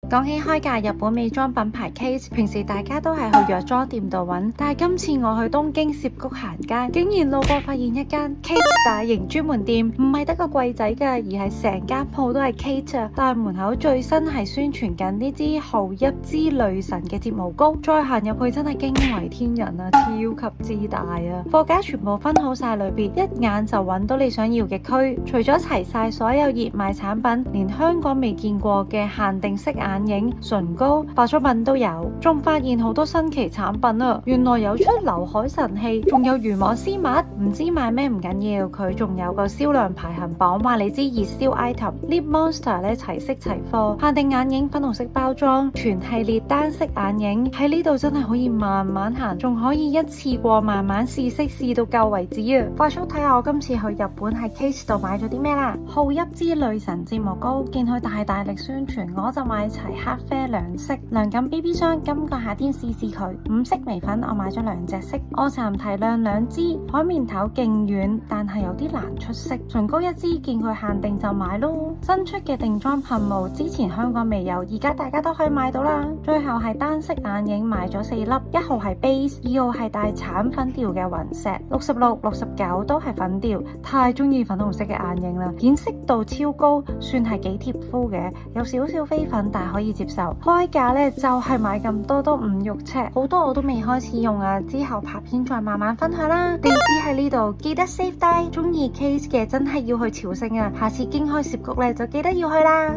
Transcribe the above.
講起開價日本美妝品牌 KATE， 平時大家都係去藥妝店度揾，但係今次我去東京涉谷行街，竟然路過發現一間 KATE 大型專門店，唔係得個櫃仔㗎，而係成間鋪都係 KATE 啊！但係門口最新係宣傳緊呢支後羿之淚神嘅睫毛膏，再行入去真係驚為天人啊，超級之大啊！貨架全部分好晒裏邊，一眼就揾到你想要嘅區，除咗齊晒所有熱賣產品，連香港未見過嘅限定式眼影、唇膏、化妝品都有，仲發現好多新奇產品啊！原來有出劉海神器，仲有魚網絲襪，唔知買咩唔緊要，佢仲有個銷量排行榜，話你知熱銷 item。Lip Monster 咧齊色齊貨，限定眼影粉紅色包裝，全系列單色眼影喺呢度真係可以慢慢行，仲可以一次過慢慢試色試到夠為止啊！快速睇下我今次去日本喺 KATE 度買咗啲咩啦！後羿之淚神睫毛膏，見佢大力宣傳，我就買齊黑啡兩色，涼感 BB 霜，今個夏天試試佢。五色眉粉我買咗兩隻色，臥蠶提亮兩支，海綿頭勁軟，但係有啲難出色。唇膏一支，見佢限定就買咯。新出嘅定妝噴霧，之前香港未有，而家大家都可以買到啦。最後係單色眼影，買咗4粒，1號係 base， 2號係帶橙粉調嘅雲石，66、69都係粉調。太中意粉紅色嘅眼影啦，顯色度超高，算係幾貼膚嘅，有少少飛粉但係可以接受。開價呢就係買咁多都5肉尺，好多我都未開始用啊，之後拍片再慢慢分享啦。地址喺呢度，記得 save 低。中意 KATE 嘅真係要去朝聖啊，下次經開涉谷呢就記得要去啦。